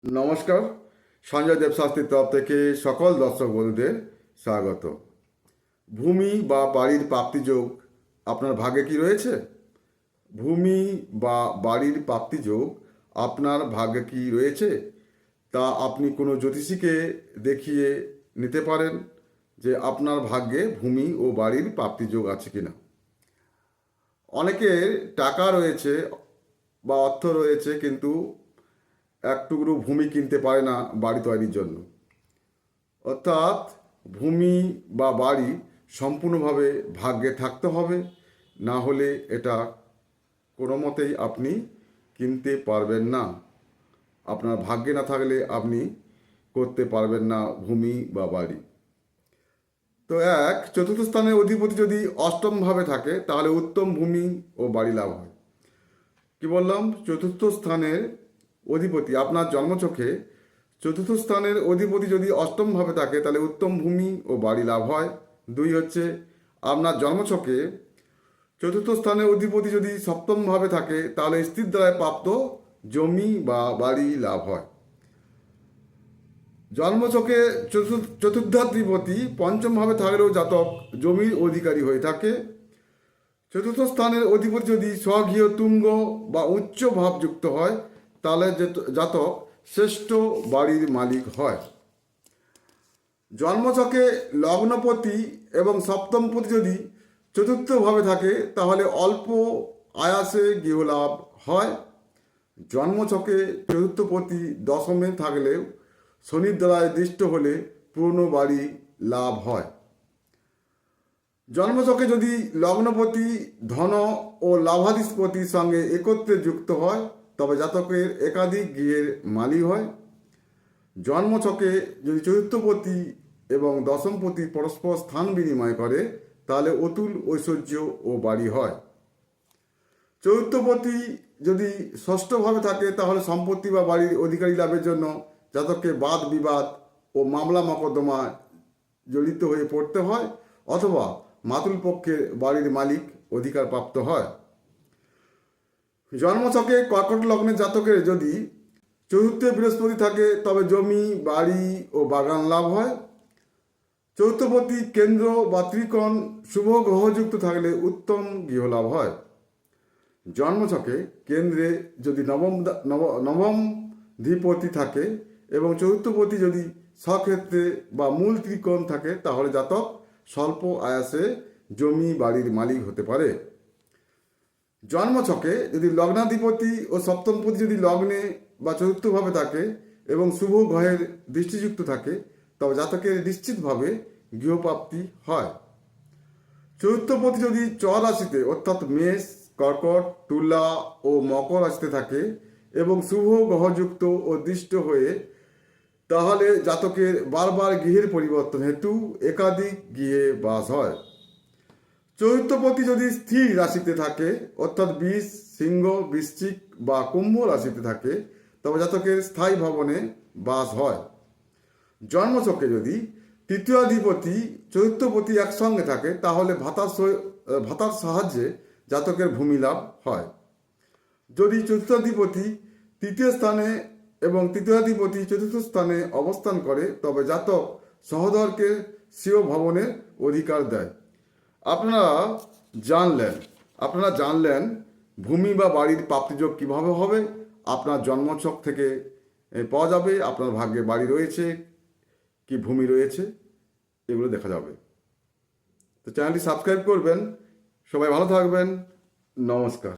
নমস্কার। সঞ্জয় দেবশাস্ত্রীর তরফ থেকে সকল দর্শক বন্ধুদের স্বাগত। ভূমি বা বাড়ির প্রাপ্তিযোগ আপনার ভাগ্যে কি রয়েছে? ভূমি বা বাড়ির প্রাপ্তিযোগ আপনার ভাগ্যে কি রয়েছে তা আপনি কোনো জ্যোতিষীকে দেখিয়ে নিতে পারেন যে আপনার ভাগ্যে ভূমি ও বাড়ির প্রাপ্তিযোগ আছে কিনা। অনেকের টাকা রয়েছে বা অর্থ রয়েছে, কিন্তু এক টুকরো ভূমি কিনতে পারে না বাড়ি তৈরির জন্য। অর্থাৎ ভূমি বা বাড়ি সম্পূর্ণভাবে ভাগ্যে থাকতে হবে, না হলে এটা কোনো মতেই আপনি কিনতে পারবেন না। আপনার ভাগ্যে না থাকলে আপনি করতে পারবেন না ভূমি বা বাড়ি। তো চতুর্থ স্থানের অধিপতি যদি অষ্টমভাবে থাকে তাহলে উত্তম ভূমি ও বাড়ি লাভ হয়। কি বললাম? চতুর্থ স্থানের অধিপতি আপনার জন্মছকে চতুর্থ স্থানের অধিপতি যদি অষ্টমভাবে থাকে তাহলে উত্তম ভূমি ও বাড়ি লাভ হয়। দুই হচ্ছে, আপনার জন্মছকে চতুর্থ স্থানের অধিপতি যদি সপ্তমভাবে থাকে তাহলে স্ত্রীর দ্বারা প্রাপ্ত জমি বা বাড়ি লাভ হয়। জন্মছকে চতুর্থাধিপতি পঞ্চমভাবে থাকলেও জাতক জমির অধিকারী হয়ে থাকে। চতুর্থ স্থানের অধিপতি যদি স্বগৃহ তুঙ্গ বা উচ্চ ভাবযুক্ত হয় তাহলে জাতক শ্রেষ্ঠ বাড়ির মালিক হয়। জন্মছকে লগ্নপতি এবং সপ্তমপতি যদি চতুর্থভাবে থাকে তাহলে অল্প আয়াসে গৃহলাভ হয়। জন্মছকে চতুর্থপতি দশমে থাকলেও শনির দ্বারা দৃষ্ট হলে পুরনো বাড়ি লাভ হয়। জন্মছকে যদি লগ্নপতি ধন ও লাভাধিপতির সঙ্গে একত্রে যুক্ত হয় তবে জাতকের একাধিক গৃহের মালিক হয়। জন্মছকে যদি চতুর্থপতি এবং দশমপতি পরস্পর স্থান বিনিময় করে তাহলে অতুল ঐশ্বর্য ও বাড়ি হয়। চতুর্থপতি যদি ষষ্ঠভাবে থাকে তাহলে সম্পত্তি বা বাড়ির অধিকারী লাভের জন্য জাতককে বাদ বিবাদ ও মামলা মকদ্দমা জড়িত হয়ে পড়তে হয়, অথবা মাতুল পক্ষের বাড়ির মালিক অধিকার প্রাপ্ত হয়। জন্মছকে কর্কট লগ্নের জাতকের যদি চতুর্থে বৃহস্পতি থাকে তবে জমি বাড়ি ও বাগান লাভ হয়। চতুর্থপতি কেন্দ্র বা ত্রিকোণ শুভ গ্রহযুক্ত থাকলে উত্তম গৃহলাভ হয়। জন্মছকে কেন্দ্রে যদি নবম ধিপতি থাকে এবং চতুর্থপতি যদি স্বক্ষেত্রে বা মূল ত্রিকোণ থাকে তাহলে জাতক স্বল্প আয়াসে জমি বাড়ির মালিক হতে পারে। জন্মছকে যদি লগ্নাধিপতি ও সপ্তমপতি যদি লগ্নে বা চতুর্থভাবে থাকে এবং শুভ গ্রহের দৃষ্টিযুক্ত থাকে তবে জাতকের নিশ্চিতভাবে গৃহপ্রাপ্তি হয়। চতুর্থপতি যদি চ রাশিতে অর্থাৎ মেষ, কর্কট, তুলা ও মকর রাশিতে থাকে এবং শুভ গ্রহযুক্ত ও দৃষ্ট হয়ে তাহলে জাতকের বারবার গৃহের পরিবর্তন হেতু একাধিক গৃহে বাস হয়। চতুর্থপতি যদি স্থির রাশিতে থাকে অর্থাৎ বৃষ, সিংহ, বৃশ্চিক বা কুম্ভ রাশিতে থাকে তবে জাতকের স্থায়ী ভবনে বাস হয়। জন্মছকে যদি তৃতীয়াধিপতি চতুর্থপতি একসঙ্গে থাকে তাহলে ভাতার সাহায্যে জাতকের ভূমি লাভ হয়। যদি চতুর্থাধিপতি তৃতীয় স্থানে এবং তৃতীয়াধিপতি চতুর্থ স্থানে অবস্থান করে তবে জাতক সহোদরকে স্বীয় ভবনের অধিকার দেয়। আপনারা জানলেন ভূমি বা বাড়ির প্রাপ্তিযোগ কিভাবে হবে। আপনার জন্মছক থেকে পাওয়া যাবে আপনার ভাগ্যে বাড়ি রয়েছে কি ভূমি রয়েছে, এগুলো দেখা যাবে। তো চ্যানেলটি সাবস্ক্রাইব করবেন। সবাই ভালো থাকবেন। নমস্কার।